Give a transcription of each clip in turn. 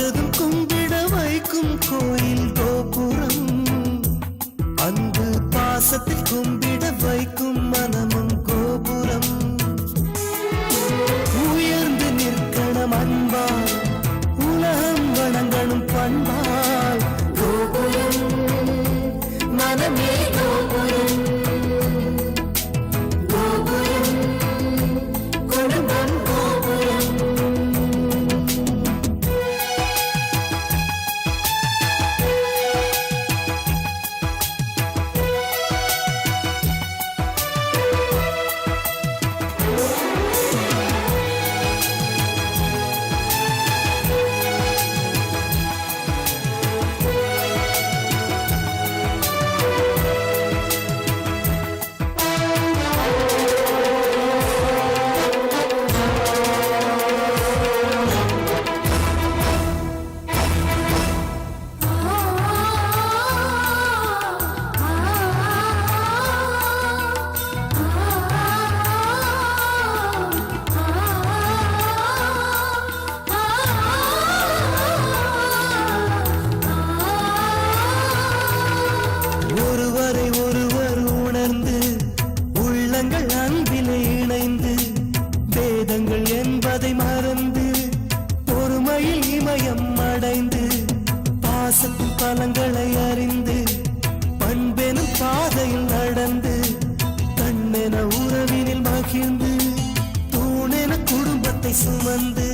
பார்த்ததும் கும்பிட வைக்கும் கோயில் கோபுரம், அன்பு பாசத்தில் கும்பிட வைக்கும் மனமும் கோபுரம். உயர்ந்து நிற்கணும் அன்பால், உலகம் வணங்கணும் பண்பால். கோபுரம் மனமே கோபுரம், கோபுரம் குடும்பம் கோபுரம். ஒருவரை ஒருவர் உணர்ந்து உள்ளங்கள் அன்பிலே இணைந்து, வேதங்கள் என்பதை மறந்து பொறுமையில் இமயம் அடைந்து, பாசத்தின் பலங்களை அறிந்து பண்பெனும் பாதையில் நடந்து, கண்ணென உறவினில் மகிழ்ந்து தூணென குடும்பத்தை சுமந்து,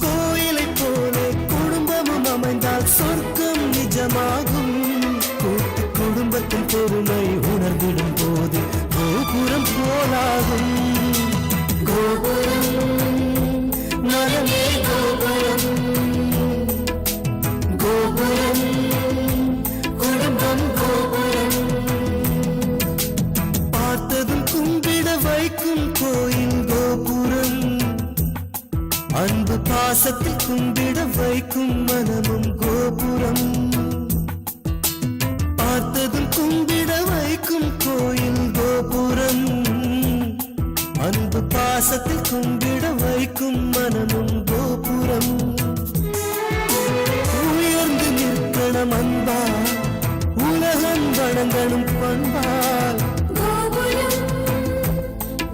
கோயிலை போலே குடும்பமும் அமைந்தால் சொர்க்கம் நிஜமாகும். கூட்டு குடும்பத்தின் பொறுமை உணர்ந்திடும் போது கோபுரம் போலாகும். கோபுரம் மனமே கோபுரம், கோபுரம் குடும்பம் கோபுரம். பார்த்ததும் கும்பிட வைக்கும் கோயில் கோபுரம், அன்பு பாசத்தில் கும்பிட வைக்கும் மனமும் கோபுரம். பார்த்ததும் கும்பிட வைக்கும் கோயில் கோபுரம், அன்பு பாசத்தில் கும்பிட வைக்கும் மனமும் கோபுரம். உயர்ந்து நிற்கணும் அன்பால், உலகம் வணங்கணும் பண்பால். கோபுரம்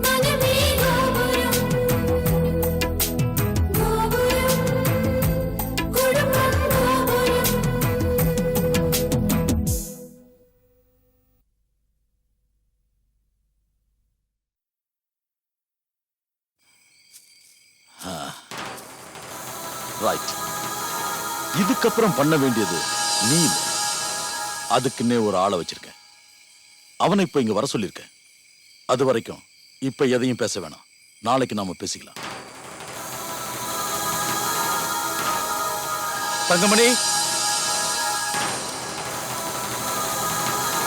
மனமே கோபுரம், கோபுரம் குடும்பம் கோபுரம். ரைட். இதுக்கப்புறம் பண்ண வேண்டியது நீ இல்ல. அதுக்குன்னே ஒரு ஆளை வச்சிருக்கேன். அவனை இப்ப இங்க வர சொல்லியிருக்கேன். அது வரைக்கும் இப்ப எதையும் பேச வேணாம். நாளைக்கு நாம பேசிக்கலாம். தங்கமணி,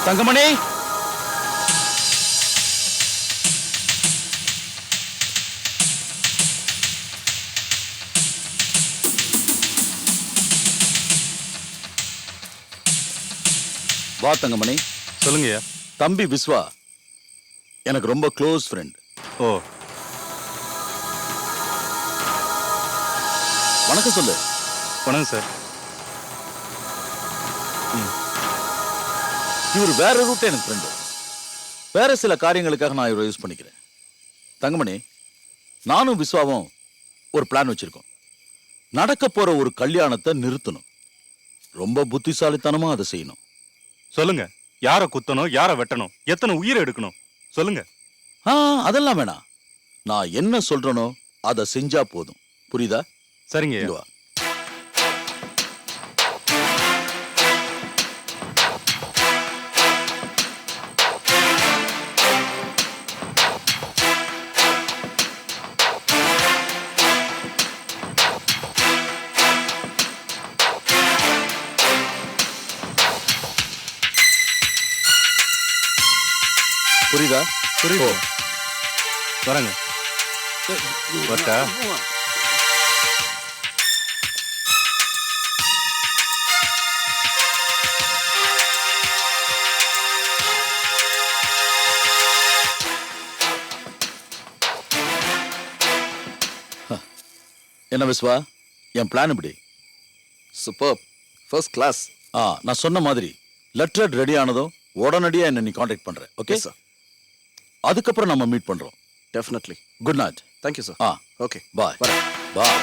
தங்கமணி, வா. தங்கமணி, சொல்லுங்கய்யா. தம்பி விஸ்வா எனக்கு ரொம்ப க்ளோஸ் ஃப்ரெண்ட். ஓ, வணக்கம் சொல்லு. வணக்கம் சார். இவர் வேற ரூட் எனக்கு ஃப்ரெண்டு. வேற சில காரியங்களுக்காக நான் இவரை யூஸ் பண்ணிக்கிறேன். தங்கமணி, நானும் விஸ்வாவும் ஒரு பிளான் வச்சிருக்கோம். நடக்க போற ஒரு கல்யாணத்தை நிறுத்தணும். ரொம்ப புத்திசாலித்தனமா அதை செய்யணும். சொல்லுங்க. யாரை குத்தணும், யாரை வெட்டணும், எத்தனை உயிரை எடுக்கணும் சொல்லுங்க. அதெல்லாம் வேணாம். நான் என்ன சொல்றேனோ அதை செஞ்சா போதும். புரியுதா? சரிங்க. இங்க வா. புரியுதா? புரியுது. வரங்க. வரட்டா? என்ன விஸ்வா, என் பிளான் இப்படி. Super, first class. நான் சொன்ன மாதிரி லெட்டர் ரெடி ஆனதும் உடனடியா என்ன நீ காண்டாக்ட் பண்ற. ஓகே சார், அதுக்கப்புறம் நம்ம மீட் பண்றோம். Definitely. Good night. Thank you sir. Okay, bye. வரேன். பாய்.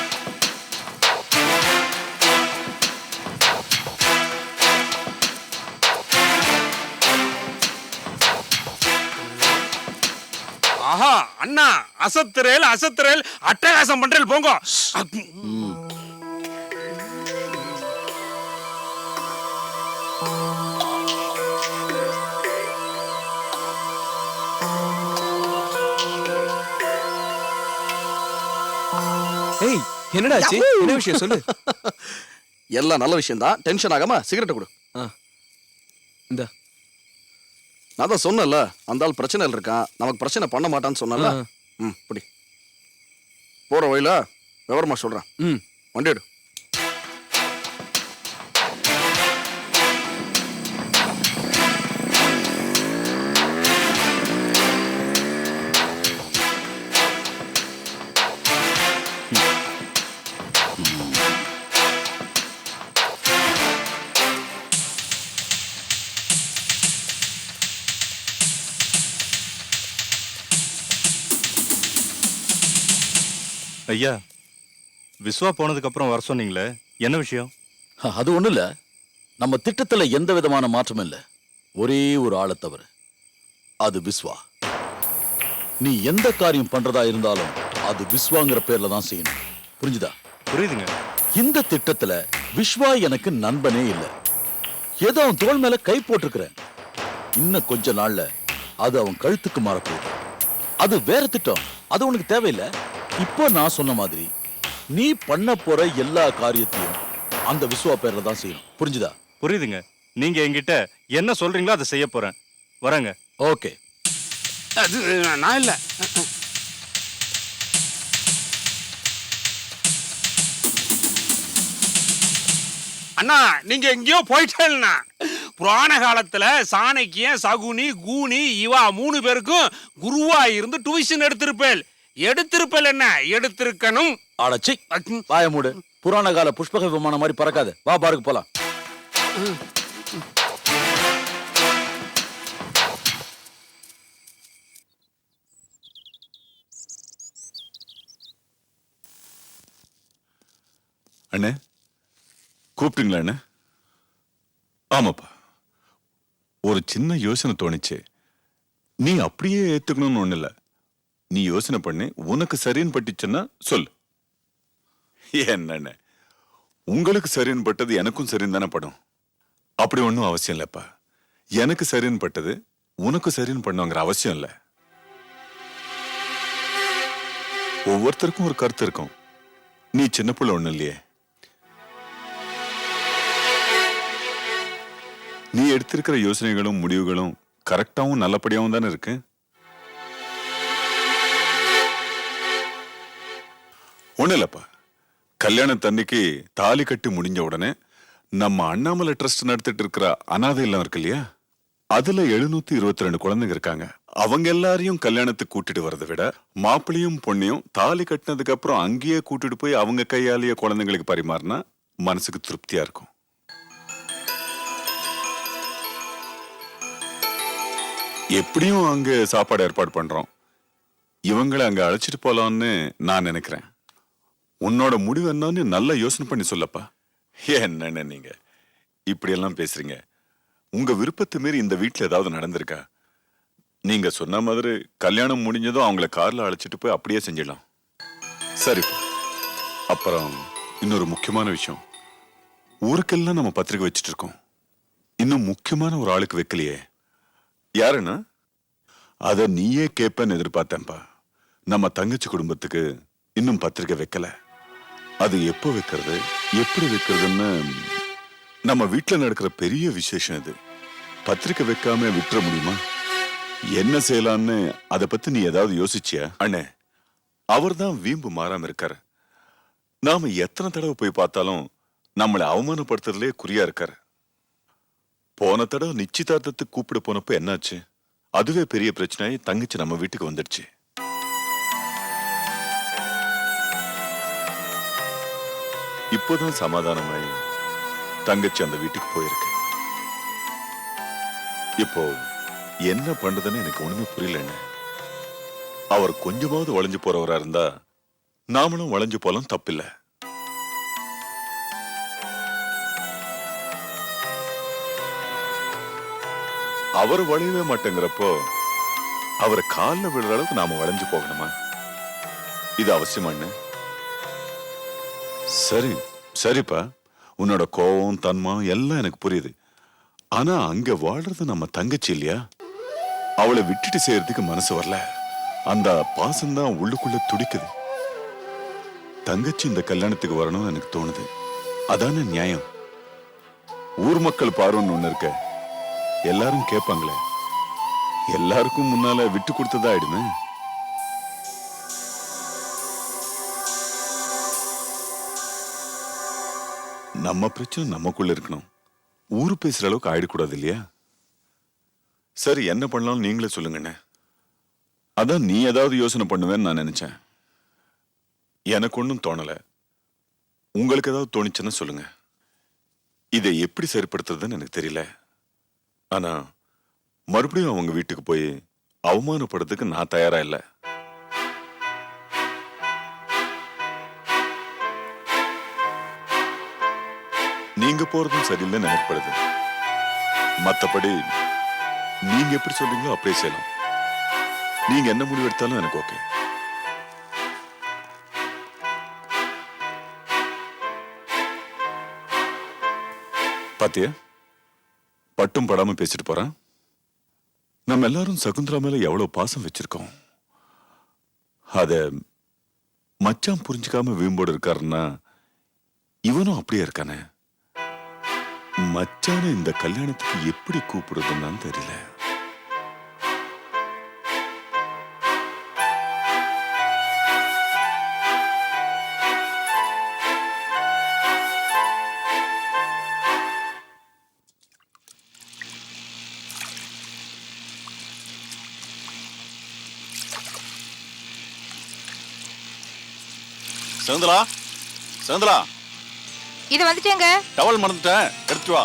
ஆஹா அண்ணா, அசத்துறேல் அசத்துறேல், அட்டகாசம் பண்றேல் போங்க. ஏய், என்னடா ஆச்சு? என்ன விஷயம் சொல்லு. எல்லாம் நல்ல விஷயம் தான். டென்ஷன் ஆகாம சிகரெட்டை கொடு. இந்த நான் தான் சொன்னேன்ல, அந்த ஆள் பிரச்சனையில் இருக்கான், நமக்கு பிரச்சனை பண்ண மாட்டான்னு சொன்னல. பிடி. போற வழியில விவரமா சொல்றேன். வண்டி எடு. ஐயா, விஸ்வா போனதுக்கு அப்புறம் வர சொன்னீங்களே, என்ன விஷயம்? அது ஒண்ணும் இல்ல, நம்ம திட்டத்துல எந்த விதமான மாற்றமும் இல்ல. ஒரே ஒரு ஆளை தவிர, அது விஸ்வா. நீ எந்த காரியம் பண்றதா இருந்தாலும் அது விஸ்வாங்கிற பேர்ல தான் செய்யணும். புரிஞ்சுதா? புரியுதுங்க. இந்த திட்டத்துல விஸ்வா எனக்கு நண்பனே இல்ல. ஏதோ அவன் தோள் மேல கை போட்டிருக்கிறேன். இன்னும் கொஞ்ச நாள்ல அது அவன் கழுத்துக்கு மாறப்போகுது. அது வேற திட்டம், அது உனக்கு தேவையில்லை. இப்போ நான் சொன்ன மாதிரி நீ பண்ண போற எல்லா காரியத்தையும் அந்த விஸ்வா பேர்ல தான் செய்யணும். புரிஞ்சுதா? புரியுதுங்க. நீங்க என்கிட்ட என்ன சொல்றீங்களோ அதை செய்ய போறேன். வரேங்க. ஓகே. அது நான் இல்ல. அண்ணா, நீங்க எங்கேயோ போயிட்டேன்னா, புராண காலத்துல சாணக்கியன், சகுனி, கூனி இவா 3 பேருக்கும் குருவா இருந்து டியூஷன் எடுத்திருப்பேன். என்ன எடுத்திருக்கணும். அடச்சி வாய மூடு. புராண கால புஷ்பக விமானம் மாதிரி பறக்காது. வா பாருக்கு போலாம். அண்ணே, கூப்பிட்டீங்களா அண்ணே? ஆமாப்பா, ஒரு சின்ன யோசனை தோணிச்சு. நீ அப்படியே ஏத்துக்கணும்னு ஒண்ணு இல்ல. நீ யோசனை பண்ணி உனக்கு சரின்னு பட்டுச்சுன்னா சொல்லு. என்ன உங்களுக்கு சரின்னு பட்டது எனக்கும் சரின்னு தானே படும். அப்படி ஒன்றும் அவசியம் இல்லப்பா. எனக்கு சரின்னு பட்டது உனக்கு சரின்னு பண்ணுங்கிற அவசியம் இல்லை. ஒவ்வொருத்தருக்கும் ஒரு கருத்து இருக்கும். நீ சின்ன பிள்ளை ஒண்ணு இல்லையே. நீ எடுத்திருக்கிற யோசனைகளும் முடிவுகளும் கரெக்டாவும் நல்லபடியாவும் தானே இருக்கு. ஒண்ணு இல்லப்பா, கல்யாணத்தன்னைக்கு தாலி கட்டி முடிஞ்ச உடனே நம்ம அண்ணாமலை ட்ரஸ்ட் நடத்திட்டு இருக்கிற அனாதை இல்லம் இருக்கு இல்லையா, அதுல 722 குழந்தைங்க இருக்காங்க. அவங்க எல்லாரையும் கல்யாணத்துக்கு கூட்டிட்டு வரதை விட மாப்பிளையும் பொண்ணையும் தாலி கட்டினதுக்கு அப்புறம் அங்கேயே கூட்டிட்டு போய் அவங்க கையாலேயே குழந்தைங்களுக்கு பரிமாறினா மனசுக்கு திருப்தியா இருக்கும். எப்படியும் அங்க சாப்பாடு ஏற்பாடு பண்றோம். இவங்களை அங்க அழைச்சிட்டு போலாம்னு நான் நினைக்கிறேன். உன்னோட முடிவு என்னன்னு நல்லா யோசனை பண்ணி சொல்லப்பா. என்னன்னு நீங்க இப்படி எல்லாம் பேசுறீங்க? உங்க விருப்பத்தை மீறி இந்த வீட்டுல ஏதாவது நடந்திருக்கா? நீங்க சொன்ன மாதிரி கல்யாணம் முடிஞ்சதும் அவங்கள கார்ல அழைச்சிட்டு போய் அப்படியே செஞ்சிடலாம். சரிப்பா. அப்புறம் இன்னொரு முக்கியமான விஷயம், ஊருக்கெல்லாம் நம்ம பத்திரிக்கை வச்சிட்டு இருக்கோம். இன்னும் முக்கியமான ஒரு ஆளுக்கு வைக்கலையே. யாருன்னா அத நீயே கேப்பன்னு எதிர்பார்த்தேன்பா. நம்ம தங்கச்சி குடும்பத்துக்கு இன்னும் பத்திரிக்கை வைக்கல. அது எப்போ வைக்கிறது, எப்படி வைக்கிறதுன்னு நம்ம வீட்டுல நடக்கிற பெரிய விசேஷம் இது. பத்திரிக்கை வைக்காம விட்டுற முடியுமா? என்ன செய்யலான்னு அதை பத்தி நீ ஏதாவது யோசிச்சியா? அண்ணே, அவர் தான் வீம்பு மாறாம இருக்காரு. நாம எத்தனை தடவை போய் பார்த்தாலும் நம்மளை அவமானப்படுத்துறதுலே குறியா இருக்காரு. போன தடவை நிச்சயதார்த்தத்துக்கு கூப்பிட போனப்ப என்னாச்சு? அதுவே பெரிய பிரச்சனையாயி தங்கச்சி நம்ம வீட்டுக்கு வந்துடுச்சு. இப்போதான் சமாதானமாயி தங்கச்சி அந்த வீட்டுக்கு போயிருக்கு. இப்போ என்ன பண்றதுன்னு எனக்கு ஒண்ணுமே புரியலன்னு. அவர் கொஞ்சமாவது வளைஞ்சு போறவரா இருந்தா நாமளும் வளைஞ்சு போலாம், தப்பில்ல. அவர் வளையவே மாட்டேங்கிறப்போ அவர் காலில் விடுற அளவுக்கு நாம வளைஞ்சு போகணுமா? இது அவசியமான்னு? சரி சரிப்பா, உன்னோட கோவம் தன்மானம் எல்லாம் எனக்கு புரியுது. ஆனா அங்க வாழ்றது நம்ம தங்கச்சி இல்லையா? அவளை விட்டுட்டு செய்யறதுக்கு மனசு வரல. அந்த பாசம்தான் உள்ளுக்குள்ள துடிக்குது. தங்கச்சி இந்த கல்யாணத்துக்கு வரணும்னு எனக்கு தோணுது. அதானே நியாயம். ஊர் மக்கள் பார்வைன்னு ஒண்ணு இருக்க, எல்லாரும் கேட்பாங்களே, எல்லாருக்கும் முன்னால விட்டு கொடுத்ததா ஆயிடுமே. நம்ம பிரச்சனை நமக்குள்ள இருக்கணும், ஊரு பேசுற அளவுக்கு ஆயிடக்கூடாது இல்லையா? சரி, என்ன பண்ணலாம் நீங்களே சொல்லுங்கண்ணே. அதான் நீ ஏதாவது யோசனை பண்ணுவேன்னு நான் நினைச்சேன். எனக்கு ஒன்றும் தோணல. உங்களுக்கு ஏதாவது தோணிச்சுன்னா சொல்லுங்க. இதை எப்படி சரிப்படுத்துறதுன்னு எனக்கு தெரியல. ஆனா மறுபடியும் அவங்க வீட்டுக்கு போய் அவமானப்படுறதுக்கு நான் தயாரா இல்லை. நீங்க போறதும் சரியில்லைன்னு எனக்கு படுது. மத்தபடி நீங்க எப்படி சொல்றீங்களோ அப்படியே செய்யலாம். நீங்க என்ன முடிவு எடுத்தாலும் எனக்கு ஓகே. பாத்தியா, பட்டும் படாம பேசிட்டு போறான். நம்ம எல்லாரும் சகுந்தரா மேல எவ்வளவு பாசம் வச்சிருக்கோம். அத மச்சான் புரிஞ்சுக்காம வீம்போடு இருக்காருன்னா இவனும் அப்படியே இருக்கானே. மச்சான இந்த கல்யாணத்துக்கு எப்படி கூப்பிடுறதுன்னு தெரியல. சகுந்தலா, சகுந்தலா, இது வந்துட்டேங்க. டவல் மறந்துட்டேன், எடுத்து வா.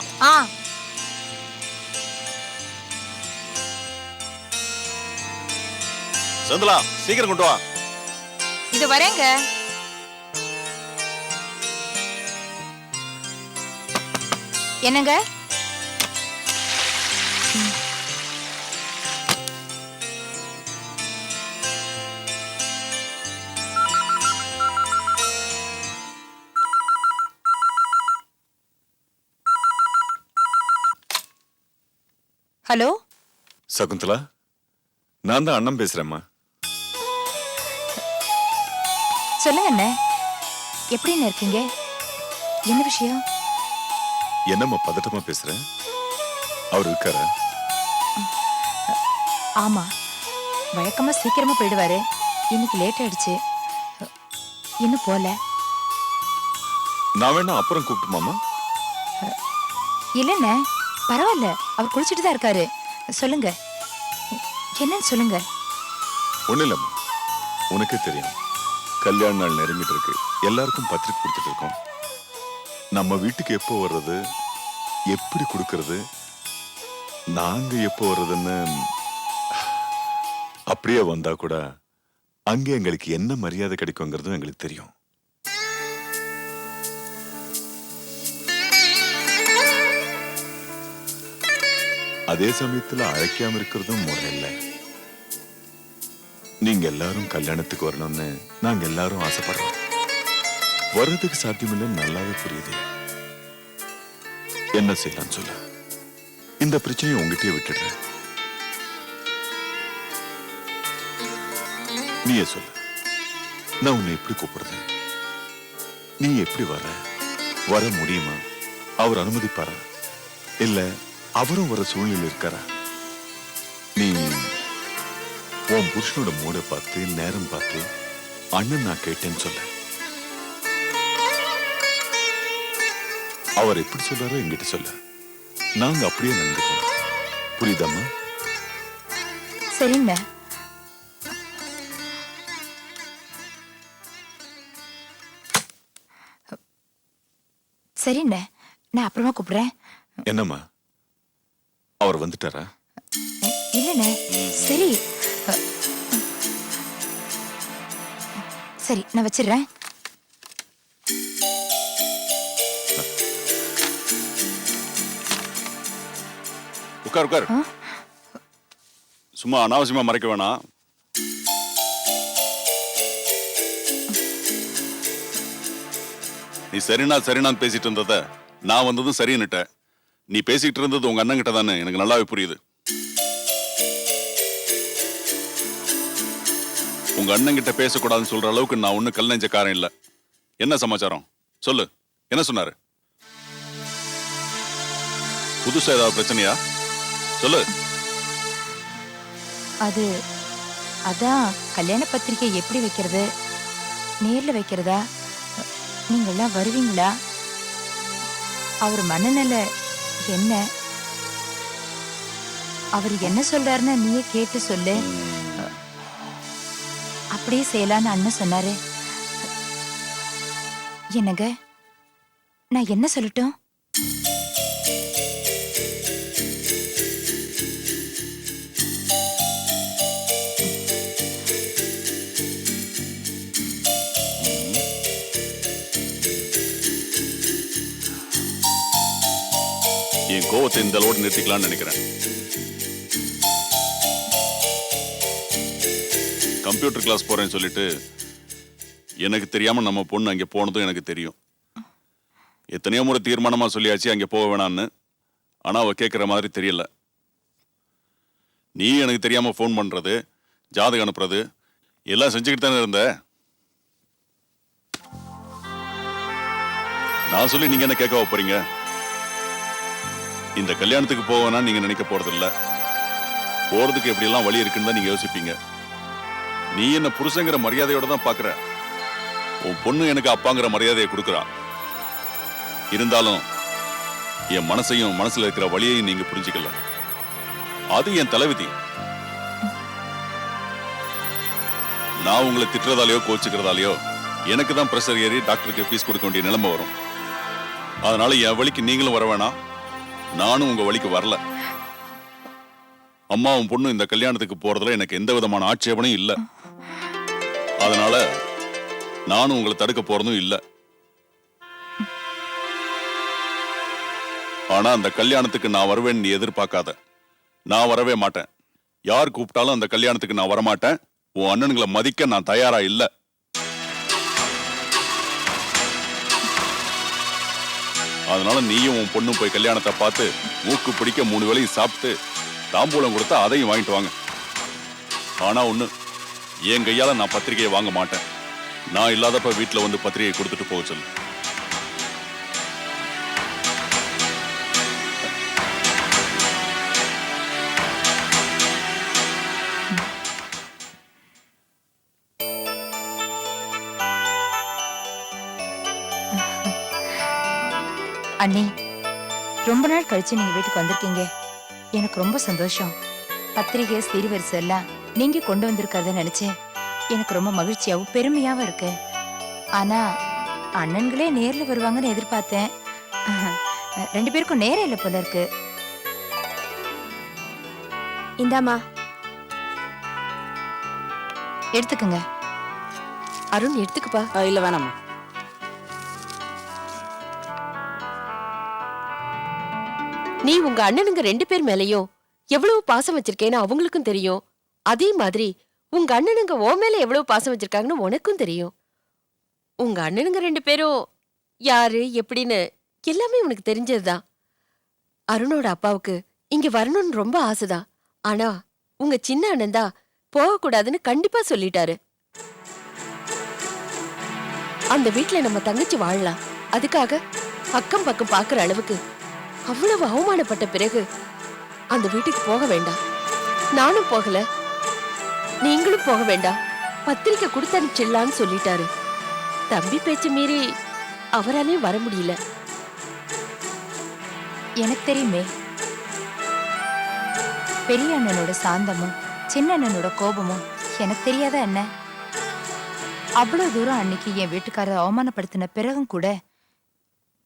சகுந்தலா, சீக்கிரம் கொண்டு வா. இது வரேங்க. என்னங்க? ஹலோ சகுந்தலா, நான் தான் அண்ணன் பேசுறேம்மா. சொல்லுங்க அண்ணே, எப்படின்னு இருக்கீங்க? என்ன விஷயம்? என்னம்மா பதட்டமா பேசுறேன்? அவர் இருக்காரா? ஆமா, வழக்கமா சீக்கிரமா போயிடுவாரு. இன்னைக்கு லேட் ஆயிடுச்சு, இன்னும் போல. நான் வேணா அப்புறம் கூப்பிட்டுமாமா? இல்லண்ணே, பரவாயில்ல, அவர் குளிச்சுட்டு தான் இருக்காரு. சொல்லுங்க, என்னன்னு சொல்லுங்க. ஒண்ணு இல்லம்மா, உனக்கே தெரியும், கல்யாண நாள் நெருங்கிட்டு இருக்கு. எல்லாருக்கும் பத்திரிக்கை கொடுத்துட்டு இருக்கோம். நம்ம வீட்டுக்கு எப்போ வர்றது, எப்படி கொடுக்கறது, நாங்க எப்போ வர்றதுன்னு அப்படியே வந்தா கூட அங்கே எங்களுக்கு என்ன மரியாதை கிடைக்குங்கிறதும் எங்களுக்கு தெரியும். அதே சமயத்துல அழைக்காம இருக்கிறதும் முறை இல்லை. நீங்க எல்லாரும் கல்யாணத்துக்கு வரணும்னு நாங்க எல்லாரும் ஆசைப்படுறோம். வர்றதுக்கு சாத்தியமில்லைன்னு நல்லாவே புரியுது. என்ன செய்யலாம் சொல்ல? இந்த பிரச்சனையை உங்ககிட்டயே விட்டுடுறேன். நீயே சொல்லு, நான் உன்னை எப்படி கூப்பிடுறேன்? நீ எப்படி வர முடியுமா? அவர் அனுமதிப்பாரா? இல்ல அவரும் வர சூழ்நிலை இருக்காரா? நீ உன் புருஷனோட மூட பார்த்து நேரம் பார்த்து அண்ணன் நான் கேட்டேன்னு சொல்ல. அவர் எப்படி சொல்றாரோ என்கிட்ட சொல்ல. நாங்க அப்படியே நடந்துக்கிறோம். புரியுதாம்மா? சரிங்க. சரிண்ணே, நான் அப்புறமா கூப்பிடுறேன். என்னம்மா அவர் வந்துட்டாரா? இல்லண்ணே. சரி சரி நான் வச்சிடுறேன். உட்கார் உட்கார். சும்மா அனாவசியமா மறைக்க வேணாம். நீ சரினான்னு பேசிட்டு இருந்தத நான் வந்ததும் சரின்னுட்ட. நீ பேசிட்டு இருந்தது உங்க அண்ணன் கிட்ட தானே, எனக்கு நல்லாவே புரியுது. உங்க அண்ணன் கிட்ட பேசக்கூடாதுன்னு சொல்ற அளவுக்கு நான் ஒன்னும் கல் நெஞ்சக்காரன் இல்ல. என்ன சமாச்சாரம் சொல்லு, என்ன சொன்னாரு? புதுசா ஏதாவது பிரச்சனையா சொல்லு. அதான் கல்யாண பத்திரிக்கை எப்படி வைக்கிறது, நேர்ல வைக்கிறதா, நீங்கெல்லாம் வருவீங்களா, அவர் மனநிலை என்ன, அவர் என்ன சொல்றாருன்னு நீயே கேட்டு சொல்லு, அப்படியே செய்யலான்னு அண்ணன் சொன்னாரு. என்னங்க நான் என்ன சொல்லட்டும்? என் கோவத்தை இந்த அளவோடு நிறுத்திக்கலாம்னு நினைக்கிறேன். கம்ப்யூட்டர் கிளாஸ் போறேன்னு சொல்லிட்டு எனக்கு தெரியாம நம்ம பொண்ணு அங்கே போனதும் எனக்கு தெரியும். எத்தனையோ முறை தீர்மானமா சொல்லியாச்சு அங்கே போக வேணான்னு. ஆனா அவ கேட்குற மாதிரி தெரியல. நீ எனக்கு தெரியாம ஃபோன் பண்றது, ஜாதகம் அனுப்புறது எல்லாம் செஞ்சுக்கிட்டு தானே இருந்த. நான் சொல்லி நீங்க என்ன கேட்க போறீங்க? இந்த கல்யாணத்துக்கு போவேனா நீங்க நினைக்க போறது இல்ல. போறதுக்கு எப்படி எல்லாம் வழி இருக்குன்னு தான் நீங்க யோசிப்பீங்க. நீ என்ன புருஷங்கிற மரியாதையோட தான் பாக்குற. உன் பொண்ணு எனக்கு அப்பாங்கிற மரியாதையை கொடுக்குறா. இருந்தாலும் என் மனசையும் மனசுல இருக்கிற வழியையும் நீங்க புரிஞ்சுக்கல. அது என் தலைவிதி. நான் உங்களை திட்டுறதாலேயோ கோச்சுக்கிறதாலேயோ எனக்கு தான் பிரஷர் ஏறி டாக்டருக்கு ஃபீஸ் கொடுக்க வேண்டிய நிலைமை வரும். அதனால என் வழிக்கு நீங்களும் வர வேணாம், நானும் உங்க வழிக்கு வரல. அம்மாவும் பொண்ணு இந்த கல்யாணத்துக்கு போறதுல எனக்கு எந்த விதமான ஆட்சேபனையும் இல்லை. அதனால நானும் உங்களை தடுக்க போறதும் இல்லை. ஆனா அந்த கல்யாணத்துக்கு நான் வருவேன்னு நீ எதிர்பார்க்காத. நான் வரவே மாட்டேன். யார் கூப்பிட்டாலும் அந்த கல்யாணத்துக்கு நான் வரமாட்டேன். உன் அண்ணனுங்களை மதிக்க நான் தயாரா இல்லை. அதனால நீயும் உன் பொண்ணும் போய் கல்யாணத்தை பார்த்து மூக்கு பிடிக்க 3 வேளையும் சாப்பிட்டு தாம்பூலம் கொடுத்தா அதையும் வாங்கிட்டு வாங்க. ஆனா ஒண்ணு, என் கையால நான் பத்திரிகையை வாங்க மாட்டேன். நான் இல்லாதப்ப வீட்டுல வந்து பத்திரிகை கொடுத்துட்டு போக சொல்லு. அண்ணி, ரொம்ப நாள் கழிச்சு நீங்க வீட்டுக்கு வந்திருக்கீங்க. எனக்கு ரொம்ப சந்தோஷம். பத்திரிகை சீர்வரிசை எல்லாம் நீங்க கொண்டு வந்திருக்கிறத நினைச்சேன். எனக்கு ரொம்ப மகிழ்ச்சியாவும் பெருமையாவும் இருக்கு. ஆனா அண்ணன்களே நேர்ல வருவாங்கன்னு எதிர்பார்த்தேன். 2 பேருக்கும் நேரம் இல்லை போல இருக்கு. இந்தாமா எடுத்துக்கங்க. அருண் எடுத்துக்குப்பா. இல்ல வேணாமா. நீ உங்க அண்ணனுங்க 2 பேர் மேலயும் எவ்வளவு பாசம் வச்சிருக்கேன்னு அவங்களுக்கும் தெரியும். அதே மாதிரி உங்க அண்ணனுங்க உன் மேல எவ்வளவு பாசம் வச்சிருக்காங்கன்னு உனக்கும் தெரியும். உங்க அண்ணனுங்க 2 பேரும் யாரு எப்படின்னு எல்லாமே உனக்கு தெரிஞ்சதுதான். அருணோட அப்பாவுக்கு இங்க வரணும்னு ரொம்ப ஆசைதான். ஆனா உங்க சின்ன அண்ணன் தான் போகக்கூடாதுன்னு கண்டிப்பா சொல்லிட்டாரு. அந்த வீட்டுல நம்ம தங்கச்சி வாழலாம், அதுக்காக அக்கம் பக்கம் பாக்குற அளவுக்கு அவ்வளவு அவமானப்பட்ட பிறகு அந்த வீட்டுக்கு போக வேண்டாம். நானும் போகல, நீங்களும் போக வேண்டாம். பத்திரிக்கை கொடுத்து அனுப்பிச்சிடலான்னு சொல்லிட்டாரு. தம்பி பேச்சு மீறி அவராலையும் வர முடியல. எனக்கு தெரியுமே, பெரிய அண்ணனோட சாந்தமும் சின்ன அண்ணனோட கோபமும் எனக்கு தெரியாதா என்ன? அவ்வளவு தூரம் அன்னைக்கு என் வீட்டுக்காரர் அவமானப்படுத்தின பிறகும் கூட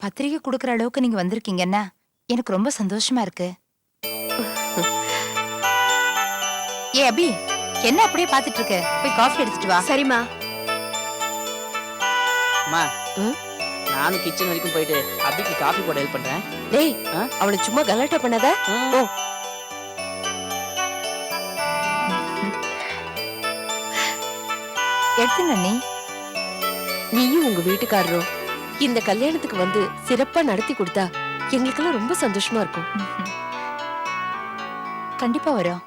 பத்திரிகை கொடுக்கற அளவுக்கு நீங்க வந்திருக்கீங்கன்னா எனக்கு ரொம்ப சந்தோஷமா இருக்கு. ஏ அபி, என்ன அப்படியே பாத்துட்டு இருக்க? போய் காஃபி எடுத்துட்டு வா. சரிம்மா. அம்மா ம்? நானும் கிச்சன் வரைக்கும் போயிட்டு அபிக்கு காஃபி போட ஹெல்ப் பண்றேன். டேய், ஆ? அவளை சும்மா கலாட்டா பண்ணாத. ஓ, எடுத்துங்க அண்ணி. நீயும் உங்க வீட்டுக்காரரும் இந்த கல்யாணத்துக்கு வந்து சிறப்பா நடத்தி கொடுத்தா எங்களுக்கெல்லாம் ரொம்ப சந்தோஷமா இருக்கும். கண்டிப்பா வரோம்.